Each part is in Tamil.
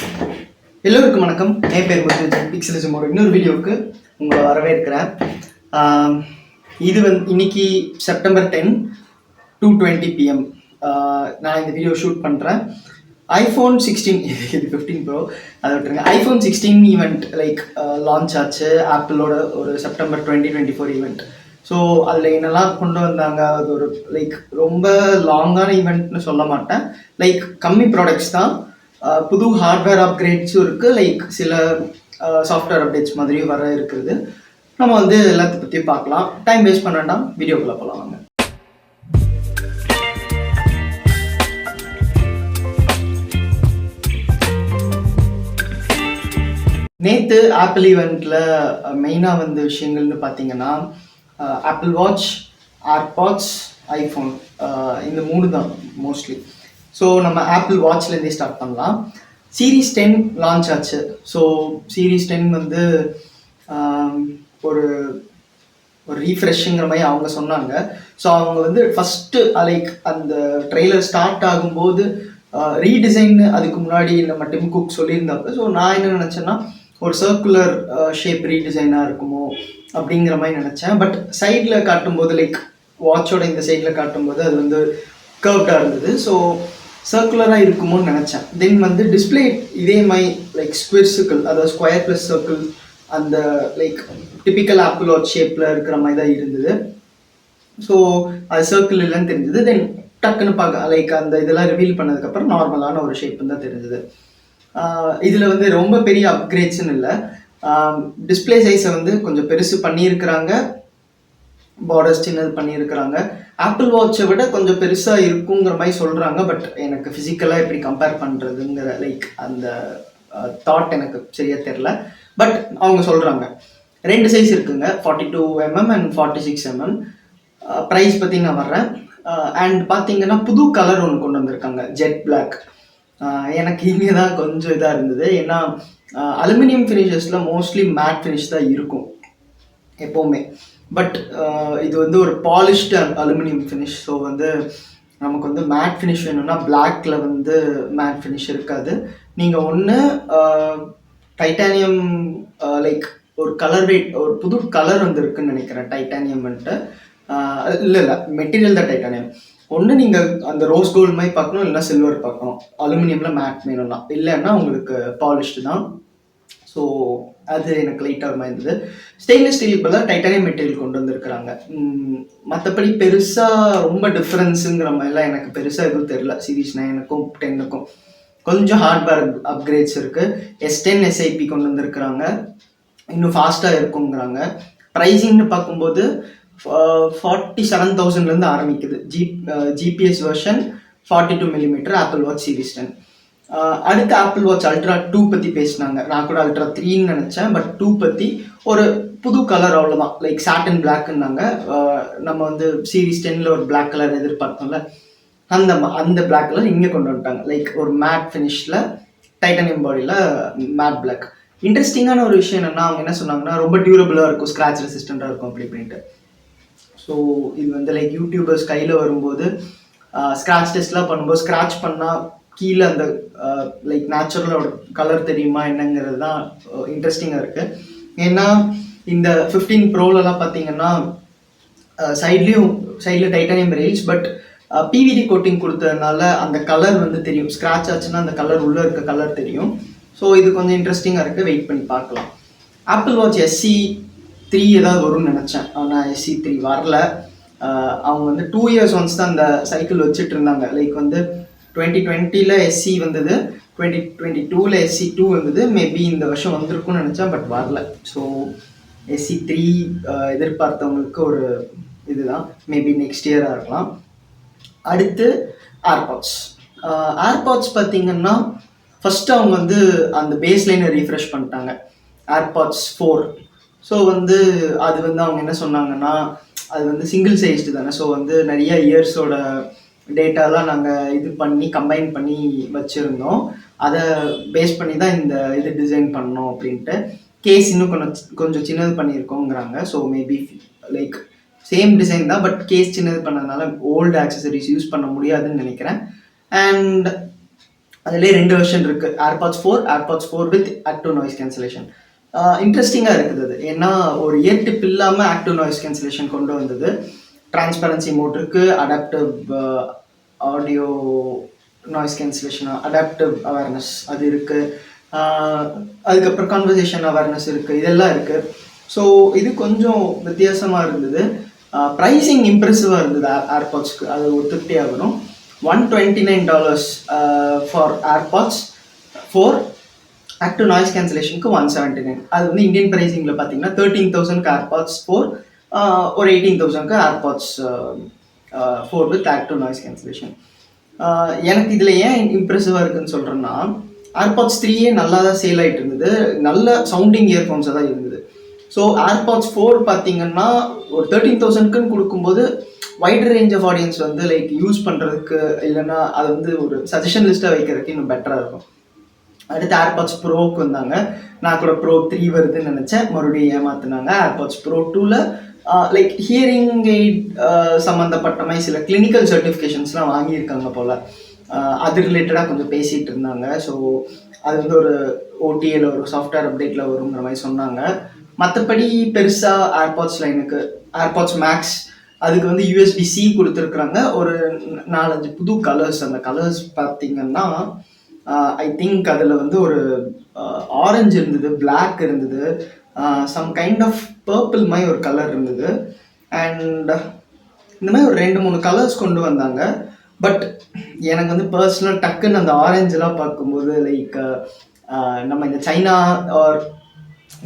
எல்லோருக்கும் வணக்கம். என் பேர் முத்துஜி. பிக்சலிசமோட இன்னொரு வீடியோவுக்கு உங்களை வரவேற்கிறேன். ஆம், இது இன்னைக்கு செப்டம்பர் 10 2:20 PM. நான் இந்த வீடியோ ஷூட் பண்ணுறேன். iPhone 16 இது 15 Pro அதை விட்டுருங்க. iPhone 16 ஈவெண்ட் லான்ச் ஆச்சு ஆப்பிளோட ஒரு செப்டம்பர் 2024 ஈவெண்ட். ஸோ அதில் என்னெல்லாம் கொண்டு வந்தாங்க, அது ஒரு ரொம்ப லாங்கான ஈவெண்ட்னு சொல்ல மாட்டேன். கம்மி ப்ராடக்ட்ஸ் தான். புது ஹார்ட்வேர் அப்கிரேட்ஸும் இருக்குது, சில சாஃப்ட்வேர் அப்டேட்ஸ் மாதிரியும் வர இருக்குது. நம்ம எல்லாத்த பற்றியும் பார்க்கலாம். டைம் வேஸ்ட் பண்ண வேண்டாம், வீடியோக்குள்ளே போகலாம் வாங்க. நேற்று ஆப்பிள் ஈவெண்ட்டில் மெயினாக வந்த விஷயங்கள்னு பார்த்தீங்கன்னா ஆப்பிள் வாட்ச், ஏர்பாட்ஸ், ஐஃபோன், இந்த 3 தான் மோஸ்ட்லி. ஸோ நம்ம ஆப்பிள் வாட்ச்லேருந்தே ஸ்டார்ட் பண்ணலாம். சீரீஸ் 10 லான்ச் ஆச்சு. ஸோ சீரீஸ் 10 ஒரு ஒரு ரீஃப்ரெஷ்ங்கிற மாதிரி அவங்க சொன்னாங்க. ஸோ அவங்க ஃபஸ்ட்டு அந்த ட்ரெய்லர் ஸ்டார்ட் ஆகும்போது ரீடிசைன் அதுக்கு முன்னாடி நம்ம டிம் குக் சொல்லியிருந்தாங்க. ஸோ நான் என்ன நினச்சேன்னா ஒரு சர்க்குலர் ஷேப் ரீடிசைனாக இருக்குமோ அப்படிங்கிற மாதிரி நினச்சேன். பட் சைடில் காட்டும்போது வாட்சோட இந்த சைடில் காட்டும்போது அது கர்வ்டாக இருந்தது. ஸோ சர்க்குலராக இருக்குமோன்னு நினச்சேன். தென் டிஸ்பிளே இதே மாதிரி ஸ்கொயர் சர்க்கிள், அதாவது ஸ்கொயர் ப்ளஸ் சர்க்கிள், அந்த டிப்பிக்கல் ஆப்பிள் வாட்ச் ஷேப்பில் இருக்கிற மாதிரி தான் இருந்தது. ஸோ அது சர்க்கிள் இல்லைன்னு தெரிஞ்சது. தென் டக்குன்னு பார்க்க அந்த இதெல்லாம் ரிவீல் பண்ணதுக்கப்புறம் நார்மலான ஒரு ஷேப்புன்னு தான் தெரிஞ்சது. இதில் ரொம்ப பெரிய அப்கிரேட்ஸ்ன்னு இல்லை. டிஸ்பிளே சைஸை கொஞ்சம் பெருசு பண்ணியிருக்கிறாங்க, பார்டர்ஸ் சின்னது பண்ணியிருக்கிறாங்க. ஆப்பிள் வாட்சை விட கொஞ்சம் பெருசாக இருக்குங்கிற மாதிரி சொல்கிறாங்க. பட் எனக்கு ஃபிசிக்கலாக எப்படி கம்பேர் பண்ணுறதுங்கிற அந்த தாட் எனக்கு சரியாக தெரில. பட் அவங்க சொல்கிறாங்க 2 சைஸ் இருக்குங்க, 42 mm அண்ட் 46 mm. ப்ரைஸ் பற்றி நான் வர்றேன். அண்ட் பார்த்தீங்கன்னா புது கலர் ஒன்று கொண்டு வந்திருக்காங்க, ஜெட் பிளாக். எனக்கு இங்கே தான் கொஞ்சம் இதாக இருந்தது. ஏன்னா அலுமினியம் ஃபினிஷஸில் மோஸ்ட்லி மேட் ஃபினிஷ் தான் இருக்கும் எப்போவுமே. பட் இது ஒரு பாலிஷ்டு அலுமினியம் ஃபினிஷ். ஸோ நமக்கு மேட் ஃபினிஷ் வேணும்னா பிளாக்ல மேட் ஃபினிஷ் இருக்காது. நீங்கள் ஒன்று டைட்டானியம் ஒரு கலர் ஒரு புது கலர் இருக்குன்னு நினைக்கிறேன். டைட்டானியம் இல்லை மெட்டீரியல் தான் டைட்டானியம். ஒன்று நீங்கள் அந்த ரோஸ் கோல்டு மாதிரி பார்க்கணும், இல்லைன்னா சில்வர் பார்க்கணும். அலுமினியமில் மேட் வேணும்னா, இல்லைன்னா உங்களுக்கு பாலிஷ்டு தான். ஸோ அது எனக்கு லைட்டாக மாதிரி இருந்தது. ஸ்டெயின்லெஸ் ஸ்டீலுக்கு பதிலாக டைட்டானியம் மெட்டீரியல் கொண்டு வந்திருக்கிறாங்க. மற்றபடி பெருசாக ரொம்ப டிஃப்ரென்ஸுங்கிற மாதிரிலாம் எனக்கு பெருசாக எதுவும் தெரில. சீரீஸ் 9க்கும் 10க்கும் கொஞ்சம் ஹார்ட்வேர் அப்கிரேட்ஸ் இருக்குது. S10 SIP கொண்டு வந்திருக்கிறாங்க, இன்னும் ஃபாஸ்ட்டாக இருக்குங்கிறாங்க. ப்ரைஸிங்னு பார்க்கும்போது 47,000 ஆரம்பிக்குது. GPS version 42 mm apple watch series 10. அடுத்து ஆப்பிள் வாட்ச் அல்ட்ரா 2 பற்றி பேசினாங்க. நான் கூட அல்ட்ரா 3ன்னு நினச்சேன். பட் 2 பற்றி ஒரு புது கலர், அவ்வளோதான். சாட்டன் பிளாக்குன்னாங்க. நம்ம சீரீஸ் 10ல் ஒரு பிளாக் கலர் எதிர்பார்த்தோம்ல, அந்த பிளாக் கலர் இங்கே கொண்டு வந்துட்டாங்க. ஒரு மேட் ஃபினிஷில் டைட்டானியம் பாடியில் மேட் பிளாக். இன்ட்ரெஸ்டிங்கான ஒரு விஷயம் என்னென்னா, அவங்க என்ன சொன்னாங்கன்னா ரொம்ப டியூரபிளாக இருக்கும், ஸ்க்ராட்ச் ரெசிஸ்டண்ட்டாக இருக்கும் அப்படின்ட்டு. ஸோ இது யூடியூபர்ஸ் கையில் வரும்போது ஸ்க்ராட்ச் டெஸ்ட்லாம் பண்ணும்போது ஸ்க்ராட்ச் பண்ணால் கீழே அந்த நேச்சுரலோட கலர் தெரியுமா என்னங்கிறது தான் இன்ட்ரெஸ்டிங்காக இருக்குது. ஏன்னா இந்த 15 ப்ரோலலாம் பார்த்தீங்கன்னா சைடில் titanium rails, but PVD coating கொடுத்ததுனால அந்த கலர் தெரியும். ஸ்க்ராட்ச் ஆச்சுன்னா அந்த கலர் உள்ளே இருக்க கலர் தெரியும். ஸோ இது கொஞ்சம் இன்ட்ரெஸ்டிங்காக இருக்குது, வெயிட் பண்ணி பார்க்கலாம். ஆப்பிள் வாட்ச் SE3 ஏதாவது வரும்னு நினச்சேன், ஆனால் SE3 வரல. அவங்க 2 years ஒன்ஸ் தான் அந்த சைக்கிள் வச்சுட்டு இருந்தாங்க. 2020ல் SE வந்தது, 2022ல் SE2 வந்தது. மேபி இந்த வருஷம் வந்திருக்கும்னு நினச்சேன், பட் வரல. ஸோ SE3 எதிர்பார்த்தவங்களுக்கு ஒரு இதுதான், மேபி நெக்ஸ்ட் இயராக இருக்கலாம். அடுத்து ஏர்பாட்ஸ் பார்த்தீங்கன்னா ஃபஸ்ட்டு அவங்க அந்த பேஸ் லைனை ரீஃப்ரெஷ் பண்ணிட்டாங்க, ஏர்பாட்ஸ் 4. ஸோ அது அவங்க என்ன சொன்னாங்கன்னா, அது சிங்கிள் சைஸ்டு தானே. ஸோ நிறைய இயர்ஸோட டேட்டாலாம் நாங்கள் இது பண்ணி கம்பைன் பண்ணி வச்சுருந்தோம். அதை பேஸ் பண்ணி தான் இந்த இது டிசைன் பண்ணோம் அப்படின்ட்டு. கேஸ் இன்னும் கொஞ்சம் சின்னது பண்ணியிருக்கோங்கிறாங்க. ஸோ மேபி சேம் டிசைன் தான், பட் கேஸ் சின்னது பண்ணதுனால ஓல்டு ஆக்சசரிஸ் யூஸ் பண்ண முடியாதுன்னு நினைக்கிறேன். அண்ட் அதுலேயே 2 வெர்ஷன் இருக்குது, AirPods four with active noise cancellation. இன்ட்ரெஸ்டிங்காக இருக்குது அது. ஏன்னா ஒரு இயர் டிப் இல்லாமல் ஆக்டிவ் நாய்ஸ் கேன்சலேஷன் கொண்டு வந்தது. டிரான்ஸ்பரன்சி மோட் இருக்குது, adaptive audio noise cancellation, adaptive awareness அது இருக்குது, அதுக்கப்புறம் கான்வர்சேஷன் அவேர்னஸ் இருக்குது, இதெல்லாம் இருக்குது. ஸோ இது கொஞ்சம் வித்தியாசமாக இருந்தது. ப்ரைஸிங் இம்ப்ரெசிவாக இருந்தது ஏர்பாட்ஸ்க்கு, அது ஒரு திருப்தி ஆகணும். $129 ஃபார் ஏர்பாட்ஸ் 4, ஆக்டிவ் நாய்ஸ் கேன்சலேஷனுக்கு 179. அது வந்து இந்தியன் ப்ரைஸிங்கில் பார்த்தீங்கன்னா 13,000க்கு ஏர்பாட்ஸ் 4, ஒரு 18,000க்கு AirPods 4 with active noise cancellation. எனக்கு இதில் ஏன் இம்ப்ரெசிவாக இருக்குதுன்னு சொல்கிறேன்னா, ஏர்பாட்ஸ் 3 நல்லா தான் சேல் ஆகிட்டு இருந்தது, நல்ல சவுண்டிங் இயர்ஃபோன்ஸாக தான் இருந்தது. ஸோ ஏர்பாட்ஸ் 4 பார்த்தீங்கன்னா ஒரு 13,000க்குன்னு கொடுக்கும்போது வைடர் ரேஞ்ச் ஆஃப் ஆடியன்ஸ் வந்து லைக் யூஸ் பண்ணுறதுக்கு, இல்லைன்னா அது வந்து ஒரு சஜஷன் லிஸ்ட்டாக வைக்கிறதுக்கு இன்னும் பெட்டராக இருக்கும். அடுத்து ஏர்பாட்ஸ் ப்ரோவுக்கு வந்தாங்க. நான் கூட ப்ரோ 3 வருதுன்னு நினச்சேன், மறுபடியும் ஏமாத்துனாங்க. ஏர்பாட்ஸ் ப்ரோ 2ல லைக் ஹியரிங் எய்ட் சம்மந்தப்பட்ட மாதிரி சில கிளினிக்கல் சர்டிஃபிகேஷன்ஸ்லாம் வாங்கியிருக்காங்க போல், அது ரிலேட்டடாக கொஞ்சம் பேசிகிட்டு இருந்தாங்க. ஸோ அது வந்து ஒரு ஓடிஏல ஒரு சாஃப்ட்வேர் அப்டேட்டில் வருங்கிற மாதிரி சொன்னாங்க. மற்றபடி பெருசாக ஏர்பாட்ஸ் லைனுக்கு ஏர்பாட்ஸ் மேக்ஸ் அதுக்கு வந்து USB-C கொடுத்துருக்குறாங்க. ஒரு 4-5 புது கலர்ஸ். அந்த கலர்ஸ் பார்த்தீங்கன்னா ஐ திங்க் அதில் வந்து ஒரு ஆரஞ்சு இருந்தது, பிளாக் இருந்தது, சம் கைண்ட் ஆஃப் பர்பிள் மாதிரி ஒரு கலர் இருந்தது. அண்ட் இந்த மாதிரி ஒரு 2-3 கலர்ஸ் கொண்டு வந்தாங்க. பட் எனக்கு வந்து பர்சனல் டக்குன்னு அந்த ஆரஞ்செலாம் பார்க்கும்போது லைக் நம்ம இந்த சைனா ஆர்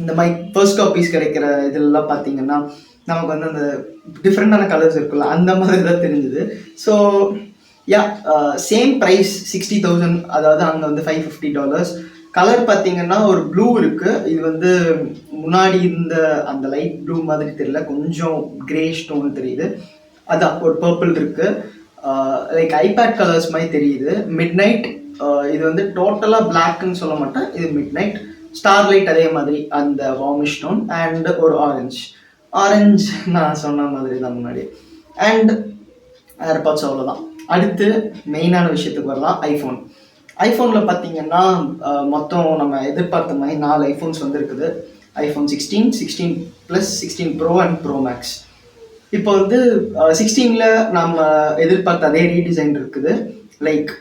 இந்த மாதிரி ஃபர்ஸ்ட் காப்பீஸ் கிடைக்கிற இதெல்லாம் பார்த்தீங்கன்னா நமக்கு வந்து அந்த டிஃப்ரெண்டான கலர்ஸ் இருக்குல்ல, அந்த மாதிரி தான் தெரிஞ்சுது. ஸோ யா, சேம் ப்ரைஸ் 60,000, அதாவது அங்கே வந்து $550. கலர் பார்த்தீங்கன்னா ஒரு ப்ளூ இருக்குது. இது வந்து முன்னாடி இருந்த அந்த லைட் ப்ளூ மாதிரி தெரியல, கொஞ்சம் கிரே ஸ்டோன் தெரியுது. அதான் ஒரு பர்பிள் இருக்குது, லைக் ஐபேட் கலர்ஸ் மாதிரி தெரியுது. மிட் நைட், இது வந்து டோட்டலாக பிளாக்னு சொல்ல மாட்டேன், இது மிட் நைட். ஸ்டார்லைட் அதே மாதிரி அந்த வார்மிஷ் டோன், அண்ட் ஒரு ஆரஞ்சு நான் சொன்ன மாதிரி தான் முன்னாடி. அண்ட் ஏர்பாட்ஸ் அவ்வளோதான். அடுத்து மெயினான விஷயத்துக்கு வரலாம், ஐஃபோனில் பார்த்தீங்கன்னா மொத்தம் நம்ம எதிர்பார்த்த மாதிரி 4 ஐஃபோன்ஸ் வந்துருக்குது. IPhone 16, 16 plus, 16 pro and pro max. இப்போ வந்து 16ல் நம்ம எதிர்பார்த்த அதே ரீடிசைன் இருக்குது. லைக்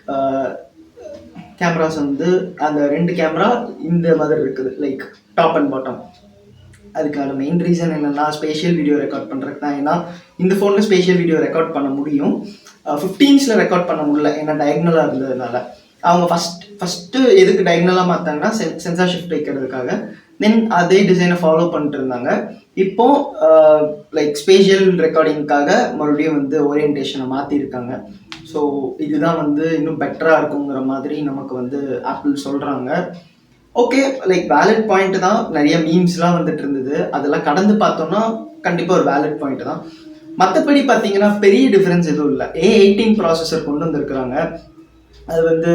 கேமராஸ் வந்து அந்த 2 கேமரா இந்த மாதிரி இருக்குது, லைக் டாப் அண்ட் பாட்டம். அதுக்கான மெயின் ரீசன் என்னென்னா ஸ்பேஷியல் வீடியோ ரெக்கார்ட் பண்ணுறதுக்கு தான். ஏன்னா இந்த ஃபோனில் ஸ்பேஷியல் வீடியோ ரெக்கார்ட் பண்ண முடியும், 15ஸில் ரெக்கார்ட் பண்ண முடியல, ஏன்னா டயக்னலாக இருந்ததுனால. அவங்க ஃபஸ்ட்டு எதுக்கு டயக்னலாக மாற்றாங்கன்னா சென்சார் ஷிஃப்ட் வைக்கிறதுக்காக. தென் அதே டிசைனை ஃபாலோ பண்ணிட்டு இருந்தாங்க. இப்போது லைக் ஸ்பேஷியல் ரெக்கார்டிங்காக மறுபடியும் வந்து ஓரியன்டேஷனை மாற்றிருக்காங்க. ஸோ இதுதான் வந்து இன்னும் பெட்டராக இருக்குங்கிற மாதிரி நமக்கு வந்து ஆப்பிள் சொல்கிறாங்க. ஓகே, லைக் வேலிட் பாயிண்ட் தான். நிறைய மீம்ஸ்லாம் வந்துட்டு இருந்தது, அதெல்லாம் கடந்து பார்த்தோம்னா கண்டிப்பாக ஒரு வேலிட் பாயிண்ட் தான். மற்றபடி பார்த்தீங்கன்னா பெரிய டிஃப்ரென்ஸ் எதுவும் இல்லை. A18 ப்ராசஸர் கொண்டு வந்திருக்கிறாங்க. அது வந்து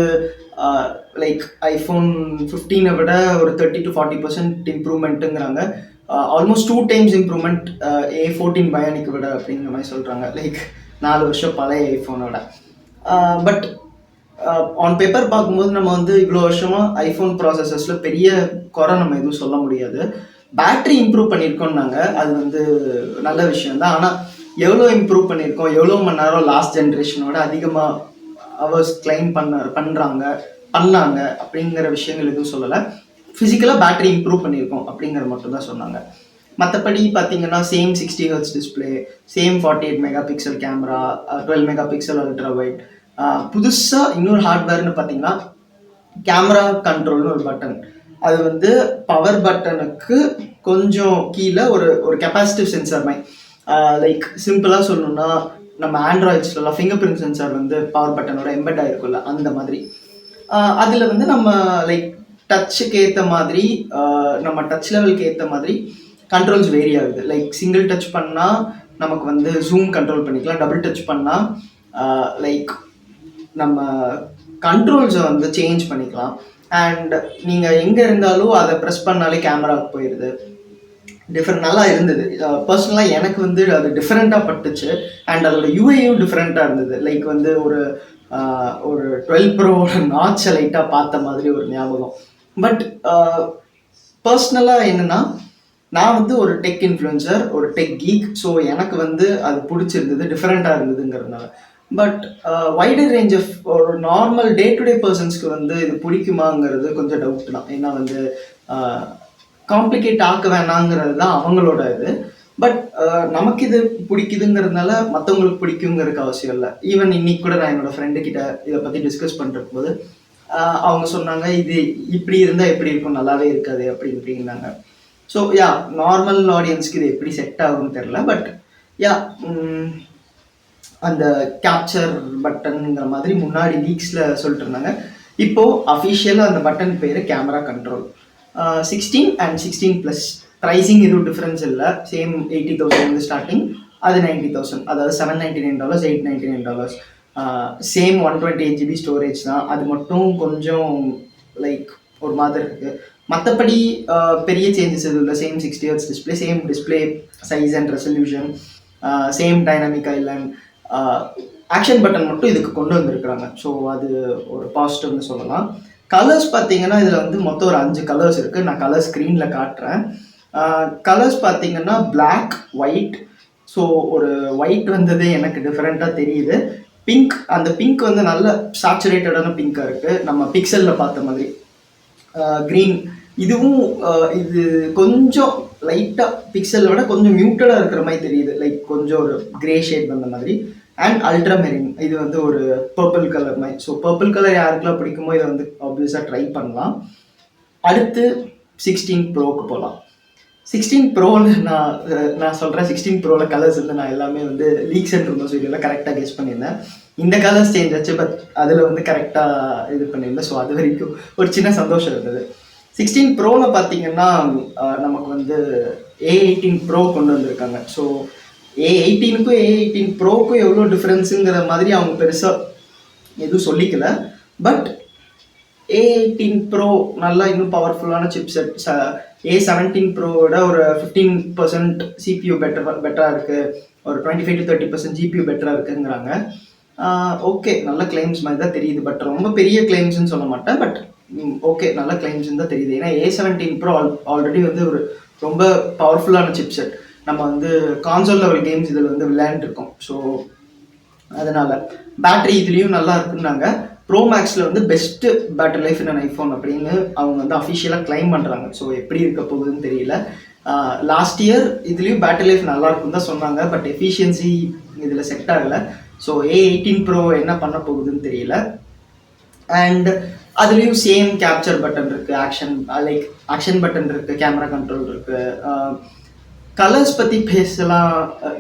லைக் ஐஃபோன் 15 விட ஒரு 30 to 40% இம்ப்ரூவ்மெண்ட்டுங்கிறாங்க. Almost 2 times improvement A14 Bionic விட அப்படிங்கிற மாதிரி சொல்கிறாங்க, லைக் 4 வருஷம் பழைய ஐஃபோனோட. பட் ஆன் பேப்பர் பார்க்கும்போது நம்ம வந்து இவ்வளோ வருஷமாக ஐஃபோன் ப்ராசஸர்ஸில் பெரிய குறை நம்ம எதுவும் சொல்ல முடியாது. பேட்ரி இம்ப்ரூவ் பண்ணியிருக்கோம்னாங்க, அது வந்து நல்ல விஷயம்தான். ஆனால் எவ்வளோ இம்ப்ரூவ் பண்ணியிருக்கோம், எவ்வளோ மணி நேரம் லாஸ்ட் ஜென்ரேஷனோட அதிகமாக ஹவர்ஸ் கிளைம் பண்ணாங்க அப்படிங்கிற விஷயங்கள் எதுவும் சொல்லலை. ஃபிசிக்கலாக பேட்டரி இம்ப்ரூவ் பண்ணியிருக்கோம் அப்படிங்கிற மட்டும் தான் சொன்னாங்க. மற்றபடி பார்த்தீங்கன்னா same 60 Hz display, same 48 megapixel camera, 12 megapixel ultra wide. புதுசாக இன்னொரு ஹார்ட்வேர்னு பார்த்தீங்கன்னா கேமரா கண்ட்ரோல்னு ஒரு பட்டன். அது வந்து பவர் பட்டனுக்கு கொஞ்சம் கீழே ஒரு கெப்பாசிட்டிவ் சென்சார் மாதிரி. லைக் சிம்பிளாக சொல்லணும்னா நம்ம ஆண்ட்ராய்ட்ஸ்லாம் ஃபிங்கர் பிரிண்ட் சென்சார் வந்து பவர் பட்டனோட எம்பெட் ஆகிருக்குல்ல, அந்த மாதிரி. அதில் வந்து நம்ம லைக் டச்சுக்கு ஏற்ற மாதிரி, நம்ம டச் லெவலுக்கு ஏற்ற மாதிரி கண்ட்ரோல்ஸ் வேரி ஆகுது. லைக் சிங்கிள் டச் பண்ணால் நமக்கு வந்து ஜூம் கண்ட்ரோல் பண்ணிக்கலாம், டபுள் டச் பண்ணால் லைக் நம்ம கண்ட்ரோல்ஸை வந்து சேஞ்ச் பண்ணிக்கலாம். அண்ட் நீங்கள் எங்கே இருந்தாலும் அதை ப்ரெஸ் பண்ணாலே கேமராவுக்கு போயிடுது. டிஃப்ரெண்ட் நல்லா இருந்தது. பர்சனலாக எனக்கு வந்து அது டிஃப்ரெண்ட்டாக பட்டுச்சு. அண்ட் அதோட யூஐயும் டிஃப்ரெண்ட்டாக இருந்தது. லைக் வந்து ஒரு ஒரு 12 ப்ரோவோட நாட்சை லைட்டாக பார்த்த மாதிரி ஒரு ஞாபகம். பட் பர்சனலாக என்னென்னா, நான் வந்து ஒரு டெக் இன்ஃப்ளூயன்சர், ஒரு டெக் கீக். ஸோ எனக்கு வந்து அது பிடிச்சிருந்தது, டிஃப்ரெண்ட்டாக இருந்ததுங்கிறதுனால. பட் வைடர் ரேஞ்ச் ஆஃப் ஒரு நார்மல் டே டு டே பர்சன்ஸ்க்கு வந்து இது பிடிக்குமாங்கிறது கொஞ்சம் டவுட் தான். ஏன்னா வந்து காம்ப்ளிகேட் ஆக்க வேணாங்கிறது தான் அவங்களோட இது. பட் நமக்கு இது பிடிக்குதுங்கிறதுனால மற்றவங்களுக்கு பிடிக்குங்கிறதுக்கு அவசியம் இல்லை. ஈவன் இன்னைக்கு கூட நான் என்னோட ஃப்ரெண்டு கிட்ட இதை பற்றி டிஸ்கஸ் பண்ணுறதுக்கு போது அவங்க சொன்னாங்க, இது இப்படி இருந்தால் எப்படி இருக்கும், நல்லாவே இருக்காது அப்படி இப்படின்னாங்க. ஸோ யா, நார்மல் ஆடியன்ஸ்க்கு இது எப்படி செட் ஆகும்னு தெரில. பட் யா, அந்த கேப்சர் பட்டன்ங்கிற மாதிரி முன்னாடி லீக்ஸில் சொல்லிட்டு இருந்தாங்க. இப்போது அஃபிஷியலாக அந்த பட்டன் பேர் கேமரா கண்ட்ரோல். 16 and 16+. ப்ரைஸிங் எதுவும் டிஃப்ரென்ஸ் இல்லை. சேம் 80,000 வந்து ஸ்டார்டிங், அது 90,000. அதாவது $799, $899. சேம் 128 GB ஸ்டோரேஜ் தான். அது மட்டும் கொஞ்சம் லைக் ஒரு மாதிரி இருக்குது. மற்றபடி பெரிய சேஞ்சஸ் எதுவும் இல்லை. Same 60 Hz display, same display size and resolution, same dynamic Island. Action button மட்டும் இதுக்கு கொண்டு வந்திருக்கிறாங்க. ஸோ அது ஒரு பாசிட்டிவ்னு சொல்லலாம். கலர்ஸ் பார்த்தீங்கன்னா இதில் வந்து மொத்தம் ஒரு 5 கலர்ஸ் இருக்குது. நான் கலர் ஸ்க்ரீனில் காட்டுறேன். கலர்ஸ் பார்த்தீங்கன்னா பிளாக், ஒயிட். ஸோ ஒரு ஒயிட் வந்தது எனக்கு டிஃப்ரெண்ட்டாக தெரியுது. பிங்க், அந்த பிங்க் வந்து நல்ல சாச்சுரேட்டடான பிங்காக இருக்குது, நம்ம பிக்சலில் பார்த்த மாதிரி. க்ரீன், இதுவும் இது கொஞ்சம் லைட்டாக பிக்சலை விட கொஞ்சம் மியூட்டடாக இருக்கிற மாதிரி தெரியுது, லைக் கொஞ்சம் ஒரு கிரே ஷேட் வந்த மாதிரி. அண்ட் அல்ட்ராமெரின், இது வந்து ஒரு பர்பிள் கலர் மாதிரி. ஸோ பர்பிள் கலர் யாருக்கெல்லாம் பிடிக்குமோ இதை வந்து ஆப்வியஸாக ட்ரை பண்ணலாம். அடுத்து 16 ப்ரோக்கு போகலாம். 16 ப்ரோவில் நான் சொல்கிறேன், 16 ப்ரோவில் கலர்ஸ் வந்து நான் எல்லாமே வந்து லீக்ஸ் அண்ட் ரூமர்ஸ் வீடியோவில் கரெக்டாக கெஸ் பண்ணியிருந்தேன். இந்த கலர்ஸ் சேஞ்ச் ஆச்சு, பட் அதில் வந்து கரெக்டாக இது பண்ணியிருந்தேன். ஸோ அது வரைக்கும் ஒரு சின்ன சந்தோஷம் இருந்தது. 16 ப்ரோவில் பார்த்தீங்கன்னா நமக்கு வந்து A18 ப்ரோ கொண்டு வந்திருக்காங்க. ஸோ A18க்கும் A18 ப்ரோக்கும் எவ்வளோ டிஃப்ரென்ஸுங்கிற மாதிரி அவங்க பெருசாக எதுவும் சொல்லிக்கல. பட் A18 ப்ரோ நல்லா இன்னும் பவர்ஃபுல்லான சிப்செட். A17 ப்ரோவோட ஒரு 15% CPU பெட்டராக இருக்குது, ஒரு 25 to 30% GPU பெட்டராக இருக்குங்கிறாங்க. ஓகே, நல்ல கிளைம்ஸ் மாதிரி தான் தெரியுது. பட் ரொம்ப பெரிய கிளைம்ஸ்ன்னு சொல்ல மாட்டேன். பட் ஓகே, நல்ல கிளைம்ஸ்ன்னு தான் தெரியுது. ஏன்னா A17 ப்ரோ ஆல்ரெடி வந்து ஒரு ரொம்ப பவர்ஃபுல்லான சிப்செட். நம்ம வந்து கான்சோல் லெவல் கேம்ஸ் இதில் வந்து விளையாண்டுருக்கோம். ஸோ அதனால் பேட்டரி இதுலேயும் நல்லா இருக்குன்னாங்க. ப்ரோ மேக்ஸில் வந்து பெஸ்ட்டு பேட்டரி லைஃப் இன் ஐஃபோன் அப்படின்னு அவங்க வந்து அஃபிஷியலாக கிளைம் பண்ணுறாங்க. ஸோ எப்படி இருக்க போகுதுன்னு தெரியல. லாஸ்ட் இயர் இதுலேயும் பேட்டரி லைஃப் நல்லா இருக்குன்னு தான் சொன்னாங்க. பட் எஃபிஷியன்சி இதில் செட் ஆகலை. ஸோ A18 ப்ரோ என்ன பண்ண போகுதுன்னு தெரியல. அண்ட் அதுலேயும் சேம் கேப்சர் பட்டன் இருக்குது, ஆக்ஷன் பட்டன் இருக்குது, கேமரா கண்ட்ரோல் இருக்குது. கலர்ஸ் பற்றி பேசலாம்.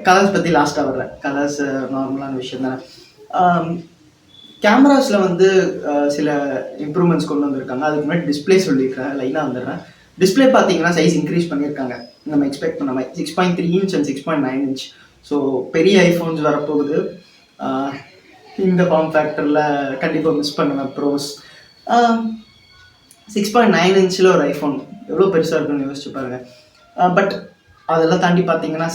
கலர்ஸ் பற்றி லாஸ்ட்டாக வர்றேன். கலர்ஸ் நார்மலான விஷயம் தானே. கேமராஸில் வந்து சில இம்ப்ரூவ்மெண்ட்ஸ் கொண்டு வந்திருக்காங்க. அதுக்கு முன்னாடி டிஸ்பிளே சொல்லியிருக்கேன், லைனாக வந்துடுறேன். டிஸ்பிளே பார்த்தீங்கன்னா சைஸ் இன்க்ரீஸ் பண்ணியிருக்காங்க. நம்ம எக்ஸ்பெக்ட் பண்ண மாதிரி 6.3 inch அண்ட் 6.9 inch. ஸோ பெரிய ஐஃபோன்ஸ் வரப்போகுது. இந்த ஃபார்ம் ஃபேக்டரில் கண்டிப்பாக மிஸ் பண்ணுவேன் ப்ரோஸ். 6.9 inch ஒரு ஐஃபோன் எவ்வளோ பெருசாக இருக்குன்னு யோசிச்சு பாருங்கள். பட் அதெல்லாம் தாண்டி பார்த்தீங்கன்னா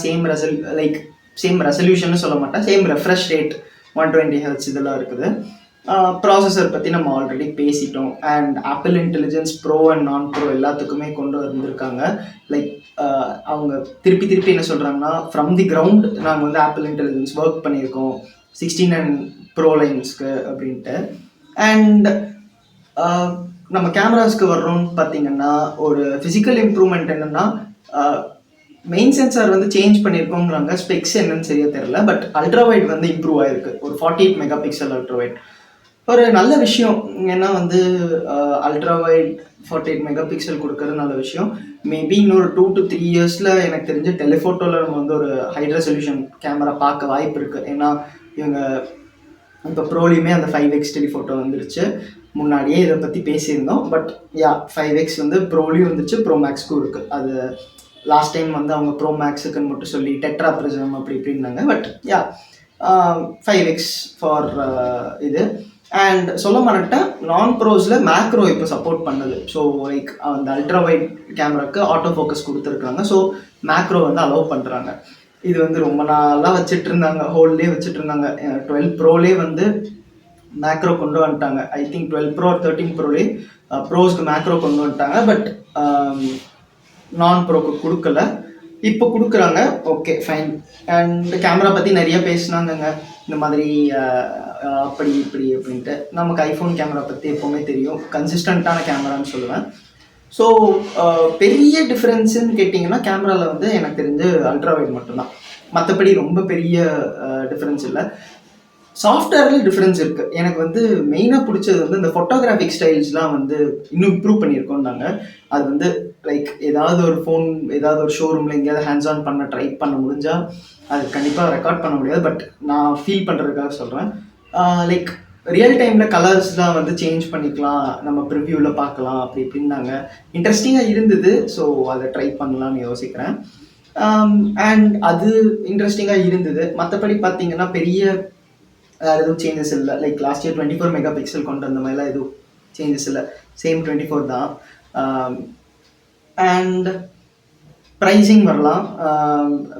சேம் ரெசல்யூஷன் சொல்ல மாட்டேன், சேம் ரெஃப்ரெஷ் ரேட் 120 Hz இதெல்லாம் இருக்குது. ப்ராசஸர் பற்றி நம்ம ஆல்ரெடி பேசிட்டோம். And apple intelligence bro and நான் ப்ரோ எல்லாத்துக்குமே கொண்டு வந்திருக்காங்க. லைக் அவங்க திருப்பி என்ன சொல்கிறாங்கன்னா, ஃப்ரம் தி கிரவுண்ட் நாங்கள் வந்து ஆப்பிள் இன்டெலிஜென்ஸ் ஒர்க் பண்ணியிருக்கோம் 16 and ப்ரோ லைன்ஸ்க்கு அப்படின்ட்டு. அண்ட் நம்ம கேமராஸ்க்கு வர்றோம்னு பார்த்தீங்கன்னா ஒரு ஃபிசிக்கல் இம்ப்ரூவ்மெண்ட் என்னென்னா, மெயின் சென்சார் வந்து சேஞ்ச் பண்ணியிருக்கோங்கிறாங்க. ஸ்பெக்ஸ் என்னன்னு சரியாக தெரியல. பட் அல்ட்ராவைட் வந்து இம்ப்ரூவ் ஆகிருக்கு, ஒரு 48 MP அல்ட்ராவைட். ஒரு நல்ல விஷயம். ஏன்னா வந்து அல்ட்ராவைட் 48 MP கொடுக்கறது நல்ல விஷயம். மேபி இன்னொரு 2 to 3 yearsல எனக்கு தெரிஞ்ச டெலிஃபோட்டோவில் நம்ம வந்து ஒரு ஹை ரெசல்யூஷன் கேமரா பார்க்க வாய்ப்பு இருக்குது. ஏன்னா இவங்க இப்போ ப்ரோலையுமே அந்த 5x டெலிஃபோட்டோ வந்துருச்சு. முன்னாடியே இதை பற்றி பேசியிருந்தோம். பட் 5x வந்து ப்ரோலையும் வந்துருச்சு, ப்ரோ மேக்ஸ்க்கும் இருக்குது. அது லாஸ்ட் டைம் வந்து அவங்க ப்ரோ மேக்ஸுக்குன்னு மட்டும் சொல்லி டெட்ரா ப்ரிசம் அப்படி இப்படின்னாங்க. பட் 5x ஃபார் இது. அண்ட் சொல்ல மாட்டேன், நான் ப்ரோஸில் மேக்ரோ இப்போ சப்போர்ட் பண்ணுது. ஸோ லைக் அந்த அல்ட்ரா வைட் கேமராக்கு ஆட்டோ ஃபோக்கஸ் கொடுத்துருக்காங்க. ஸோ மேக்ரோ வந்து அலோவ் பண்ணுறாங்க. இது வந்து ரொம்ப நாளாக வச்சுட்டு இருந்தாங்க, ஹோல்லே வச்சுட்டு இருந்தாங்க. 12 ப்ரோலே வந்து மேக்ரோ கொண்டு வந்துட்டாங்க. ஐ திங்க் 12 ப்ரோ 13 ப்ரோலே ப்ரோஸ்க்கு மேக்ரோ கொண்டு வந்துட்டாங்க. பட் நான் ப்ரோக்கு கொடுக்கல. இப்போ கொடுக்குறாங்க. Okay fine. அண்ட் கேமரா பற்றி நிறைய பேசினாங்கங்க. இந்த மாதிரி அப்படி இப்படி அப்படின்ட்டு. நமக்கு ஐஃபோன் கேமரா பற்றி எப்போவுமே தெரியும், கன்சிஸ்டண்ட்டான கேமரான்னு சொல்லுவேன். ஸோ பெரிய டிஃப்ரென்ஸுன்னு கேட்டிங்கன்னா கேமராவில் வந்து எனக்கு தெரிஞ்சு அல்ட்ரா வைட் மட்டும்தான். மற்றபடி ரொம்ப பெரிய டிஃப்ரென்ஸ் இல்லை. சாஃப்ட்வேரில் டிஃப்ரென்ஸ் இருக்குது. எனக்கு வந்து மெயினாக பிடிச்சது வந்து இந்த ஃபோட்டோகிராஃபிக் ஸ்டைல்ஸ்லாம் வந்து இன்னும் இம்ப்ரூவ் பண்ணியிருக்கோம்னாங்க. அது வந்து லைக் ஏதாவது ஒரு ஃபோன் ஏதாவது ஒரு ஷோரூமில் எங்கேயாவது ஹேண்ட்ஸ் ஆன் பண்ண ட்ரை பண்ண முடிஞ்சால் அது கண்டிப்பாக ரெக்கார்ட் பண்ண முடியாது. பட் நான் ஃபீல் பண்ணுறதுக்காக சொல்கிறேன். லைக் ரியல் டைமில் கலர்ஸ்லாம் வந்து சேஞ்ச் பண்ணிக்கலாம், நம்ம ப்ரிவ்யூவில் பார்க்கலாம் அப்படி இப்படின்னாங்க. இன்ட்ரெஸ்டிங்காக இருந்தது. ஸோ அதை ட்ரை பண்ணலான்னு யோசிக்கிறேன். அண்ட் அது இன்ட்ரெஸ்டிங்காக இருந்தது. மற்றபடி பார்த்தீங்கன்னா பெரிய எதுவும் சேஞ்சஸ் இல்லை. Like last year 24 megapixel கொண்டு வந்த மாதிரிலாம் எதுவும் சேஞ்சஸ் இல்லை. சேம் 24 தான். அண்ட் ப்ரைஸிங் வரலாம்.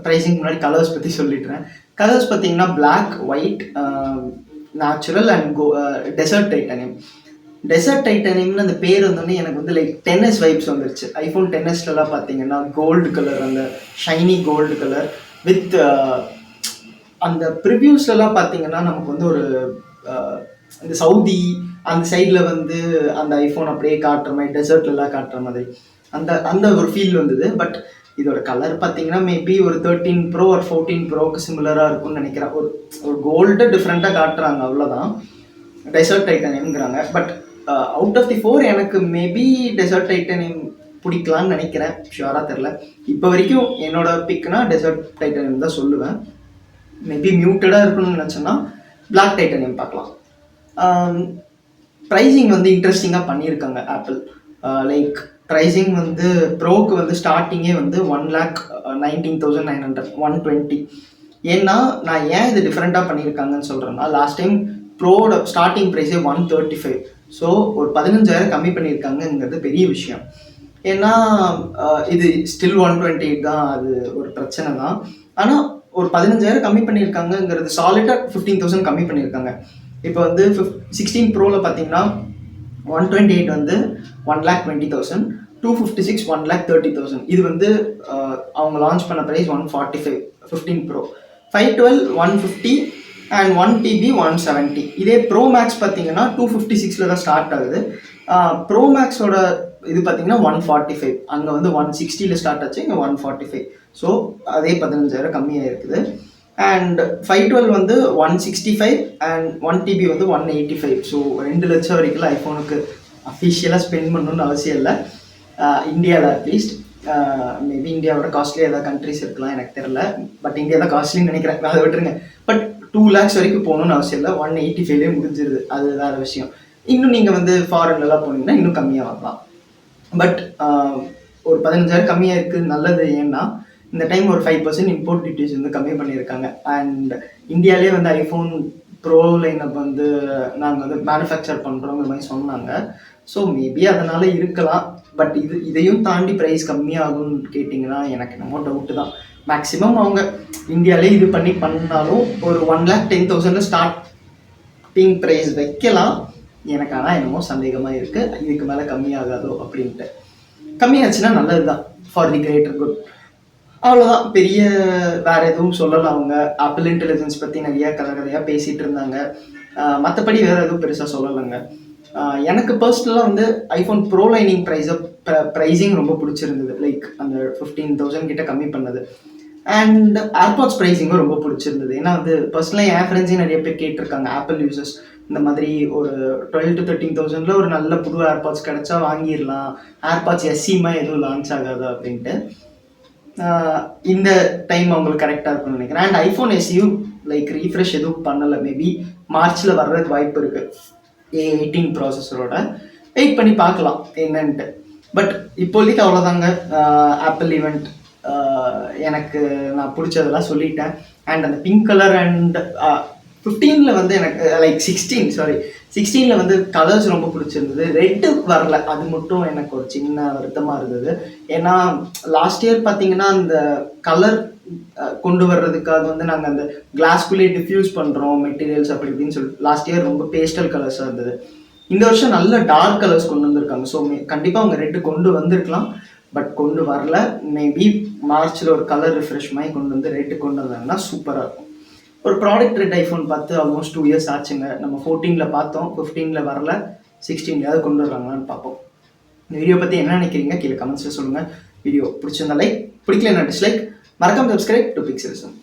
ப்ரைஸிங் முன்னாடி கலர்ஸ் பற்றி சொல்லிடுறேன். கலர்ஸ் பார்த்தீங்கன்னா black, white, natural and desert titanium. Desert டைட்டானியம்னு அந்த பேர் வந்தோடனே எனக்கு வந்து லைக் 10s வைப்ஸ் வந்துருச்சு. ஐஃபோன் 10sலாம் பார்த்தீங்கன்னா கோல்டு கலர், அந்த ஷைனி கோல்டு கலர் வித் அந்த ப்ரிவ்யூஸ்லாம் பார்த்தீங்கன்னா நமக்கு வந்து ஒரு இந்த சவுதி அந்த சைடில் வந்து அந்த ஐஃபோன் அப்படியே காட்டுற மாதிரி, டெசர்ட்லலாம் காட்டுற மாதிரி அந்த அந்த ஒரு ஃபீல் வந்தது. பட் இதோட கலர் பார்த்தீங்கன்னா மேபி ஒரு 13 ப்ரோ ஒரு 14 ப்ரோக்கு சிமிலராக இருக்கும்னு நினைக்கிறேன். ஒரு கோல்டு டிஃப்ரெண்ட்டாக காட்டுறாங்க, அவ்வளோதான். டெசர்ட் டைட்டானியம்ங்கிறாங்க. பட் அவுட் ஆஃப் தி 4 எனக்கு மேபி டெசர்ட் டைட்டானியம் பிடிக்கலான்னு நினைக்கிறேன். ஷுவராக தெரில. இப்போ வரைக்கும் என்னோட பிக்னா டெசர்ட் டைட்டானியம் தான் சொல்லுவேன். மேபி மியூட்டடாக இருக்கணும்னு நினச்சோன்னா பிளாக் டைட்டானியம் பார்க்கலாம். ப்ரைஸிங் வந்து இன்ட்ரெஸ்டிங்காக பண்ணியிருக்காங்க ஆப்பிள். லைக் ப்ரைஸிங் வந்து ப்ரோக்கு வந்து ஸ்டார்டிங்கே வந்து 1,19,900 120. ஏன்னா நான் ஏன் இது டிஃப்ரெண்ட்டாக பண்ணியிருக்காங்கன்னு சொல்கிறேன்னா, லாஸ்ட் டைம் ப்ரோட ஸ்டார்டிங் ப்ரைஸே 135. ஸோ ஒரு 15,000 கம்மி பண்ணியிருக்காங்கங்கிறது பெரிய விஷயம். ஏன்னா இது ஸ்டில் 128 தான், அது ஒரு பிரச்சனை தான். ஆனால் ஒரு 15,000 கம்மி பண்ணியிருக்காங்கங்கிறது சாலிடாக 15,000 கம்மி பண்ணியிருக்காங்க. இப்போ வந்து 16 ப்ரோவில் பார்த்தீங்கன்னா 128 வந்து 1,20,000, 256 1,30,000. இது வந்து அவங்க லான்ச் பண்ண ப்ரைஸ் 145 15 ப்ரோ. 512 150 and 1 TB 170. இதே ப்ரோ மேக்ஸ் பார்த்தீங்கன்னா 256 தான் ஸ்டார்ட் ஆகுது. ப்ரோ மேக்ஸோட இது பார்த்தீங்கன்னா 145. அங்கே வந்து 160 ஸ்டார்ட் ஆச்சு, இங்கே 145. ஸோ அதே 15,000 கம்மியாக இருக்குது. அண்ட் 512 வந்து 165 அண்ட் 1 TB வந்து 185. ஸோ 2 லட்சம் வரைக்கும் ஐஃபோனுக்கு அஃபிஷியலாக ஸ்பெண்ட் பண்ணணும்னு அவசியம் இல்லை, இந்தியாவில் அட்லீஸ்ட். மேபி இந்தியாவோட காஸ்ட்லியாக ஏதாவது கண்ட்ரிஸ் இருக்கலாம், எனக்கு தெரியல. பட் இந்தியா தான் காஸ்ட்லின்னு நினைக்கிறேன், அதை விட்டுருங்க. பட் 2 lakhs வரைக்கும் போகணும்னு அவசியம் இல்லை, 185 முடிஞ்சிருது, அது வேறு விஷயம். இன்னும் நீங்கள் வந்து ஃபாரின்லலாம் போனீங்கன்னா இன்னும் கம்மியாக வரலாம். பட் ஒரு 15,000 கம்மியாக இருக்குது, நல்லது. ஏன்னா இந்த டைம் ஒரு 5% இம்போர்ட் டியூட்டிஸ் வந்து கம்மி பண்ணியிருக்காங்க. அண்ட் இந்தியாவிலே வந்து ஐஃபோன் ப்ரோ லைனப் வந்து நாங்கள் வந்து மேனுஃபேக்சர் பண்ணுறோங்கிற மாதிரி சொன்னாங்க. ஸோ மேபி அதனால் இருக்கலாம். பட் இதையும் தாண்டி ப்ரைஸ் கம்மியாகும்னு கேட்டிங்கன்னா எனக்கு என்னமோ டவுட்டு தான். மேக்ஸிமம் அவங்க இந்தியாவிலே இது பண்ணாலும் ஒரு 1,10,000 ஸ்டார்டிங் ப்ரைஸ் வைக்கலாம். எனக்கு ஆனால் என்னமோ சந்தேகமாக இருக்குது, இதுக்கு மேலே கம்மியாகாதோ அப்படின்ட்டு. கம்மியாச்சுன்னா நல்லது தான், ஃபார் தி கிரேட்டர் குட். அவ்வளோதான். பெரிய வேறு எதுவும் சொல்லலாம். அவங்க ஆப்பிள் இன்டெலிஜென்ஸ் பற்றி நிறையா கதையாக பேசிகிட்டு இருந்தாங்க. மற்றபடி வேறு எதுவும் பெருசாக சொல்லலைங்க. எனக்கு பர்சனலாக வந்து ஐஃபோன் ப்ரோ லைனிங் ப்ரைஸிங் ரொம்ப பிடிச்சிருந்தது. லைக் அந்த 15,000 கிட்ட கம்மி பண்ணது. அண்ட் ஏர்பாட்ஸ் ப்ரைஸிங்கும் ரொம்ப பிடிச்சிருந்தது. ஏன்னா வந்து பர்சனலாக என் ஃப்ரெண்ட்ஸையும் நிறைய பேர் கேட்டிருக்காங்க, ஆப்பிள் யூசர்ஸ், இந்த மாதிரி ஒரு 12 to 13,000 ஒரு நல்ல புது ஏர்பாட்ஸ் கிடச்சா வாங்கிடலாம், ஏர்பாட்ஸ் எஸ்சிமா எதுவும் லான்ச் ஆகாது அப்படின்ட்டு. இந்த டைம் அவங்களுக்கு கரெக்டாக இருக்கும்னு நினைக்கிறேன். அண்ட் ஐஃபோன் எஸ்சியும் லைக் ரீஃப்ரெஷ் எதுவும் பண்ணலை, மேபி மார்ச்சில் வர்றதுக்கு வாய்ப்பு இருக்குது A18 ப்ராசஸரோட. வெயிட் பண்ணி பார்க்கலாம் என்னன்ட்டு. பட் இப்போதைக்கு அவ்வளோதாங்க ஆப்பிள் ஈவெண்ட். எனக்கு நான் பிடிச்சதெல்லாம் சொல்லிட்டேன். அண்ட் அந்த பிங்க் கலர் அண்ட் 15ல் வந்து எனக்கு லைக் 16ல் வந்து கலர்ஸ் ரொம்ப பிடிச்சிருந்தது. ரெட்டு வரல, அது மட்டும் எனக்கு ஒரு சின்ன வருத்தமாக இருந்தது. ஏன்னா லாஸ்ட் இயர் பார்த்தீங்கன்னா அந்த கலர் கொண்டு வர்றதுக்காக வந்து நாங்கள் அந்த கிளாஸ்குள்ளேயே டிஃப்யூஸ் பண்ணுறோம் மெட்டீரியல்ஸ் அப்படி இப்படின்னு சொல்லி லாஸ்ட் இயர் ரொம்ப பேஸ்டல் கலர்ஸாக இருந்தது. இந்த வருஷம் நல்ல டார்க் கலர்ஸ் கொண்டு வந்திருக்காங்க. ஸோ கண்டிப்பாக அவங்க ரெட்டு கொண்டு வந்திருக்கலாம், பட் கொண்டு வரல. மேபி மார்ச்சில் ஒரு கலர் ரிஃப்ரெஷ் மாதிரி கொண்டு வந்து ரேட்டு கொண்டு வந்தாங்கன்னா சூப்பராக இருக்கும். ஒரு ப்ராடக்ட் ரேட் ஐஃபோன் பார்த்து ஆல்மோஸ்ட் 2 இயர்ஸ் ஆச்சுங்க. நம்ம 14ல் பார்த்தோம், 15ல் வரல, 16லையாவது கொண்டு வர்றாங்களான்னு பார்ப்போம். இந்த வீடியோ பற்றி என்ன நினைக்கிறீங்க கீழே கமெண்ட்ஸில் சொல்லுங்கள். வீடியோ பிடிச்சிருந்தா லைக், பிடிக்கலன்னா டிஸ்லைக், மறக்காம சப்ஸ்கிரைப் டு பிக்சலிசம்.